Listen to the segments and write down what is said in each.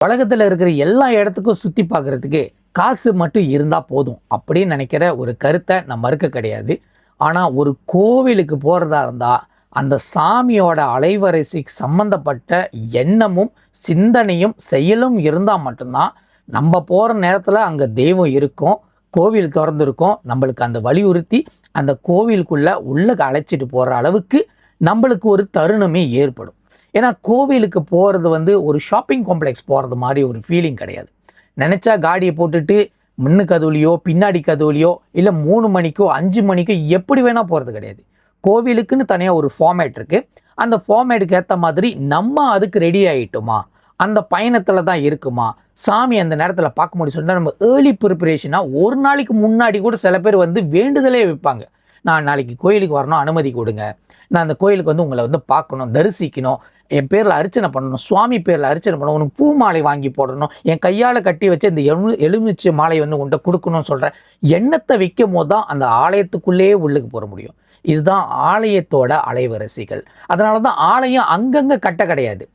உலகத்தில் இருக்கிற எல்லா இடத்துக்கும் சுற்றி பார்க்குறதுக்கு காசு மட்டும் இருந்தால் போதும் அப்படின்னு நினைக்கிற ஒரு கருத்தை நான் மறுக்க கிடையாது. ஆனால் ஒரு கோவிலுக்கு போகிறதா இருந்தால் அந்த சாமியோட அலைவரிசைக்கு சம்மந்தப்பட்ட எண்ணமும் சிந்தனையும் செயலும் இருந்தால் மட்டும்தான் நம்ம போகிற நேரத்தில் அங்கே தெய்வம் இருக்கும், கோவில் திறந்துருக்கும். நம்மளுக்கு அந்த வலியுறுத்தி அந்த கோவிலுக்குள்ளே உள்ளே அழைச்சிட்டு போகிற அளவுக்கு நம்மளுக்கு ஒரு தருணமே ஏற்படும். ஏன்னா கோவிலுக்கு போகிறது ஒரு ஷாப்பிங் காம்ப்ளெக்ஸ் போகிறது மாதிரி ஒரு ஃபீலிங் கிடையாது. நினச்சா காடியை போட்டுட்டு முன்னு கதவுலையோ பின்னாடி கதவுலையோ இல்லை 3 மணிக்கோ 5 மணிக்கோ எப்படி வேணால் போகிறது கிடையாது. கோவிலுக்குன்னு தனியாக ஒரு ஃபார்மேட் இருக்குது. அந்த ஃபார்மேட்டுக்கு ஏற்ற மாதிரி நம்ம அதுக்கு ரெடி ஆகிட்டோமா, அந்த பயணத்தில் தான் இருக்குமா, சாமி அந்த நேரத்தில் பார்க்க முடியும் சொன்னால் நம்ம ஏர்லி ப்ரிப்பரேஷனாக ஒரு நாளைக்கு முன்னாடி கூட சில பேர் வேண்டுதலே வைப்பாங்க. நான் நாளைக்கு கோயிலுக்கு வரணும், அனுமதி கொடுங்க, நான் அந்த கோயிலுக்கு உங்களை பார்க்கணும், தரிசிக்கணும், என் பேரில் அர்ச்சனை பண்ணணும், சுவாமி பேரில் அர்ச்சனை பண்ணணும், உனக்கு பூ மாலை வாங்கி போடணும், என் கையால் கட்டி வச்சு இந்த எலுமிச்சை மாலை உன்ட்ட கொடுக்கணும்னு சொல்கிறேன் எண்ணத்தை வைக்கும் போது தான் அந்த ஆலயத்துக்குள்ளேயே உள்ளுக்கு போக முடியும். இதுதான் ஆலயத்தோட அலைவரிசைகள். அதனால தான் ஆலயம் அங்கங்கே கட்ட கிடையாது.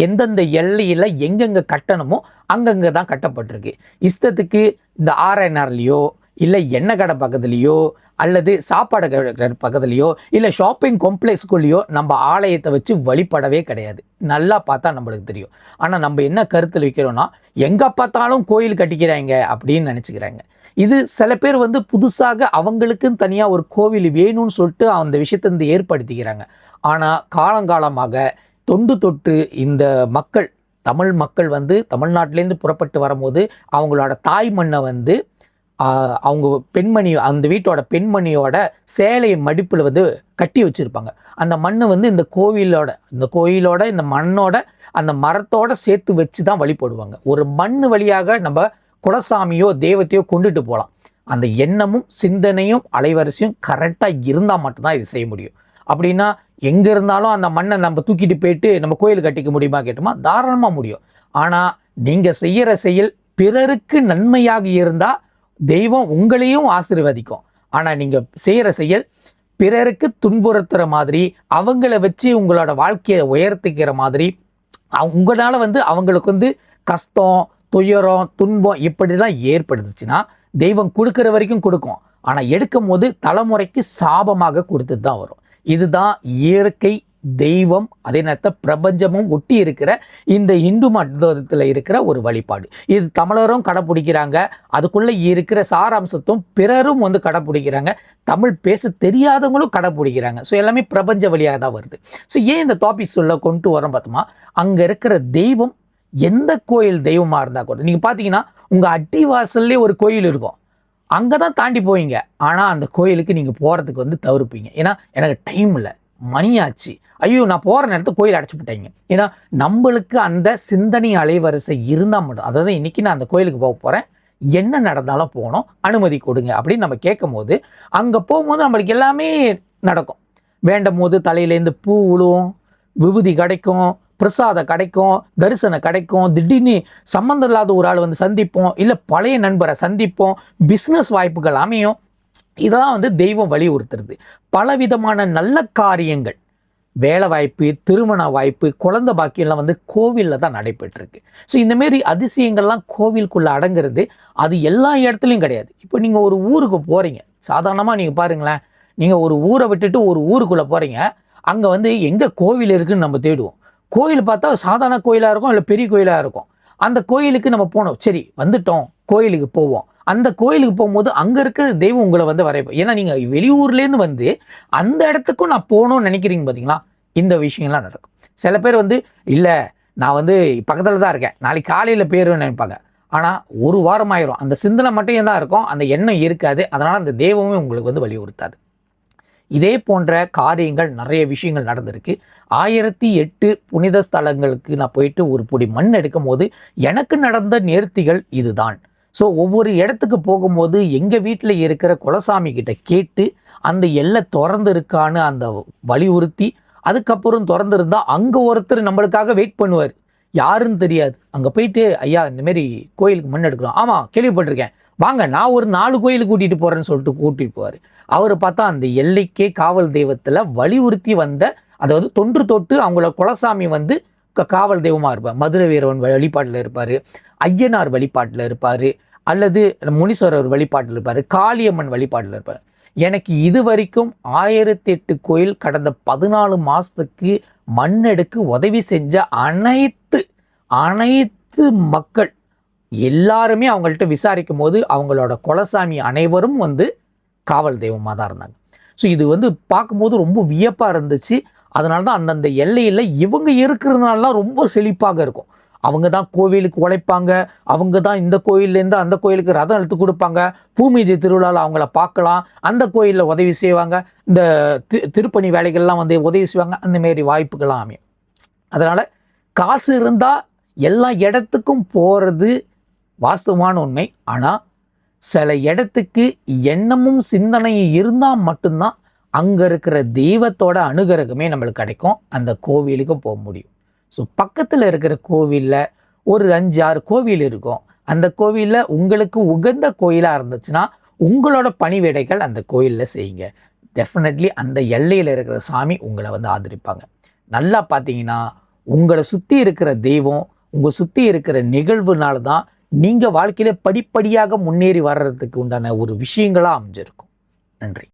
எந்தெந்த எல்லையில் எங்கெங்கே கட்டணுமோ அங்கங்கே தான் கட்டப்பட்டிருக்கு. இஷ்டத்துக்கு இந்த ஆர்என்ஆர்லேயோ இல்லை எண்ணெய் கடை பக்கத்துலேயோ அல்லது சாப்பாடு கடை பக்கத்துலேயோ இல்லை ஷாப்பிங் காம்ப்ளெக்ஸ்குள்ளேயோ நம்ம ஆலயத்தை வச்சு வழிபடவே கிடையாது. நல்லா பார்த்தா நம்மளுக்கு தெரியும். ஆனால் நம்ம என்ன கருத்தில் வைக்கிறோன்னா எங்கே பார்த்தாலும் கோயில் கட்டிக்கிறாங்க அப்படின்னு நினச்சிக்கிறாங்க. இது சில பேர் புதுசாக அவங்களுக்குன்னு தனியாக ஒரு கோவில் வேணும்னு சொல்லிட்டு அந்த விஷயத்தை ஏற்படுத்திக்கிறாங்க. ஆனால் காலங்காலமாக தொண்டு தொட்டு இந்த மக்கள், தமிழ் மக்கள் தமிழ்நாட்டிலேருந்து புறப்பட்டு வரும்போது அவங்களோட தாய் மண்ணை அவங்க பெண்மணி, அந்த வீட்டோட பெண்மணியோட சேலை மடிப்பில் கட்டி வச்சுருப்பாங்க. அந்த மண்ணை இந்த கோயிலோட இந்த மண்ணோட அந்த மரத்தோட சேர்த்து வச்சு தான் வழிபடுவாங்க. ஒரு மண் வழியாக நம்ம குலசாமியோ தெய்வத்தையோ கொண்டுட்டு போகலாம். அந்த எண்ணமும் சிந்தனையும் அலைவரிசையும் கரெக்டாக இருந்தால் மட்டும்தான் இது செய்ய முடியும். அப்படின்னா எங்கே இருந்தாலும் அந்த மண்ணை நம்ம தூக்கிட்டு போயிட்டு நம்ம கோயில் கட்டிக்க முடியுமா கேட்டோமா, தாராளமாக முடியும். ஆனால் நீங்கள் செய்கிற செயல் பிறருக்கு நன்மையாக இருந்தால் தெய்வம் உங்களையும் ஆசீர்வதிக்கும். ஆனால் நீங்கள் செய்கிற செயல் பிறருக்கு துன்புறுத்துகிற மாதிரி, அவங்கள வச்சு உங்களோட வாழ்க்கையை உயர்த்திக்கிற மாதிரி, உங்களால் அவங்களுக்கு கஷ்டம், துயரம், துன்பம் இப்படிலாம் ஏற்படுத்துச்சுன்னா தெய்வம் கொடுக்குற வரைக்கும் கொடுக்கும். ஆனால் எடுக்கும் போது தலைமுறைக்கு சாபமாக கொடுத்து தான் வரும். இதுதான் இயற்கை, தெய்வம், அதே நேரத்தில் பிரபஞ்சமும் ஒட்டி இருக்கிற இந்த இந்து மதத்தில் இருக்கிற ஒரு வழிபாடு. இது தமிழரும் கடைப்பிடிக்கிறாங்க. அதுக்குள்ளே இருக்கிற சாராம்சத்தும் பிறரும் கடைப்பிடிக்கிறாங்க. தமிழ் பேச தெரியாதவங்களும் கடைப்பிடிக்கிறாங்க. ஸோ எல்லாமே பிரபஞ்ச வழியாக தான் வருது. ஸோ ஏன் இந்த டாபிக் சொல்ல கொண்டு வரோம் பார்த்தோமா, அங்கே இருக்கிற தெய்வம் எந்த கோயில் தெய்வமாக இருந்தால் கூட நீங்கள் பார்த்தீங்கன்னா உங்கள் அடிவாசல்லே ஒரு கோயில் இருக்கும், அங்கே தான் தாண்டி போவீங்க. ஆனால் அந்த கோயிலுக்கு நீங்கள் போகிறதுக்கு தவிர்ப்பீங்க. ஏன்னா எனக்கு டைம் இல்லை, மணியாச்சு, ஐயோ நான் போகிற நேரத்தில் கோயில் அடைச்சி விட்டாங்க. ஏன்னா நம்மளுக்கு அந்த சிந்தனை அலைவரிசை இருந்தால் மட்டும், அதாவது இன்றைக்கி நான் அந்த கோயிலுக்கு போக போகிறேன், என்ன நடந்தாலும் போகணும், அனுமதி கொடுங்க அப்படின்னு நம்ம கேட்கும் போது அங்கே போகும்போது நம்மளுக்கு எல்லாமே நடக்கும். வேண்டும் போது தலையிலேருந்து பூ விழுவும், விபூதி கிடைக்கும், பிரசாதம் கிடைக்கும், தரிசனம் கிடைக்கும், திடீர்னு சம்மந்தம் இல்லாத ஒரு ஆள் சந்திப்போம், இல்லை பழைய நண்பரை சந்திப்போம், பிஸ்னஸ் வாய்ப்புகள் அமையும். இதெல்லாம் தெய்வம் வலியுறுத்துறது. பலவிதமான நல்ல காரியங்கள், வேலை வாய்ப்பு, திருமண வாய்ப்பு, குழந்தை பாக்கியெல்லாம் கோவிலில் தான் நடைபெற்றிருக்கு. ஸோ இந்தமாரி அதிசயங்கள்லாம் கோவிலுக்குள்ளே அடங்கிறது. அது எல்லா இடத்துலையும் கிடையாது. இப்போ நீங்கள் ஒரு ஊருக்கு போகிறீங்க, சாதாரணமாக நீங்கள் பாருங்களேன், நீங்கள் ஒரு ஊரை விட்டுட்டு ஒரு ஊருக்குள்ளே போகிறீங்க, அங்கே எங்கே கோவில் இருக்குதுன்னு நம்ம தேடுவோம். கோயில் பார்த்தா சாதாரண கோயிலாக இருக்கும், இல்லை பெரிய கோயிலாக இருக்கும். அந்த கோயிலுக்கு நம்ம போனோம், சரி வந்துட்டோம், கோயிலுக்கு போவோம். அந்த கோயிலுக்கு போகும்போது அங்கே இருக்கிற தெய்வம் உங்களை வரைப்போம். ஏன்னா நீங்கள் வெளியூர்லேருந்து அந்த இடத்துக்கும் நான் போகணும்னு நினைக்கிறீங்க பார்த்தீங்களா, இந்த விஷயங்கள்லாம் நடக்கும். சில பேர் இல்லை நான் பக்கத்தில் தான் இருக்கேன், நாளைக்கு காலையில் போயிடுவேன்னு நினைப்பாங்க. ஆனால் ஒரு வாரம் ஆயிரும், அந்த சிந்தனை மட்டும் தான் இருக்கும், அந்த எண்ணம் இருக்காது. அதனால் அந்த தெய்வமே உங்களுக்கு வலியுறுத்தாது. இதே போன்ற காரியங்கள் நிறைய விஷயங்கள் நடந்திருக்கு. 1008 புனித ஸ்தலங்களுக்கு நான் போயிட்டு ஒரு பொடி மண் எடுக்கும் போது எனக்கு நடந்த நேர்த்திகள் இதுதான். ஸோ ஒவ்வொரு இடத்துக்கு போகும்போது எங்கள் வீட்டில் இருக்கிற குலசாமி கிட்ட கேட்டு அந்த எல்லை திறந்து இருக்கான்னு அந்த வலியுறுத்தி, அதுக்கப்புறம் திறந்துருந்தால் அங்கே ஒருத்தர் நம்மளுக்காக வெயிட் பண்ணுவார், யாருன்னு தெரியாது. அங்கே போயிட்டு ஐயா இந்தமாரி கோயிலுக்கு மண் எடுக்கிறோம், ஆமாம் கேள்விப்பட்டிருக்கேன், வாங்க நான் ஒரு 4 கோயிலுக்கு கூட்டிகிட்டு போகிறேன்னு சொல்லிட்டு கூட்டிகிட்டு போவார். அவர் பார்த்தா அந்த எல்லைக்கே காவல் தெய்வத்தில் வலியுறுத்தி அதாவது தொன்று தொட்டு அவங்கள குலசாமி காவல் தெய்வமாக இருப்பார். மதுரை வீரவன் வழிபாட்டில் இருப்பார், ஐயனார் வழிபாட்டில் இருப்பார், அல்லது முனீஸ்வரர் வழிபாட்டில் இருப்பார், காளியம்மன் வழிபாட்டில் இருப்பார். எனக்கு இது வரைக்கும் 1008 கோயில் கடந்த 14 மாதத்துக்கு மண்ணெடுக்கு உதவி செஞ்ச அனைத்து மக்கள் எல்லாருமே அவங்கள்ட்ட விசாரிக்கும் போது அவங்களோட குலசாமி அனைவரும் காவல் தெய்வமாக தான் இருந்தாங்க. ஸோ இது பார்க்கும்போது ரொம்ப வியப்பாக இருந்துச்சு. அதனால தான் அந்தந்த எல்லையில் இவங்க இருக்கிறதுனால தான் ரொம்ப செழிப்பாக இருக்கும். அவங்க தான் கோவிலுக்கு உழைப்பாங்க, அவங்க தான் இந்த கோயிலேருந்து அந்த கோயிலுக்கு ரதம் எடுத்து கொடுப்பாங்க, பூமிதி திருவிழாவில் அவங்கள பார்க்கலாம், அந்த கோயிலில் உதவி செய்வாங்க, இந்த திருப்பணி வேலைகள்லாம் உதவி செய்வாங்க. அந்தமாரி வாய்ப்புகள்லாம் அமையும். அதனால் காசு இருந்தால் எல்லா இடத்துக்கும் போகிறது வாஸ்தவமான உண்மை. ஆனால் சில இடத்துக்கு எண்ணமும் சிந்தனையும் இருந்தால் மட்டும்தான் அங்கே இருக்கிற தெய்வத்தோட அனுகிரகமே நம்மளுக்கு கிடைக்கும், அந்த கோவிலுக்கு போக முடியும். ஸோ பக்கத்தில் இருக்கிற கோவிலில் ஒரு 5-6 கோவில் இருக்கும். அந்த கோவிலில் உங்களுக்கு உகந்த கோயிலாக இருந்துச்சுன்னா உங்களோட பணிவிடைகள் அந்த கோயிலில் செய்யுங்க. டெஃபினெட்லி அந்த எல்லையில் இருக்கிற சாமி உங்களை ஆதரிப்பாங்க. நல்லா பார்த்தீங்கன்னா உங்களை சுற்றி இருக்கிற தெய்வம், உங்கள் சுற்றி இருக்கிற நிகழ்வுனால தான் நீங்கள் வாழ்க்கையில் படிப்படியாக முன்னேறி வர்றதுக்கு உண்டான ஒரு விஷயங்களாக அமைஞ்சிருக்கும். நன்றி.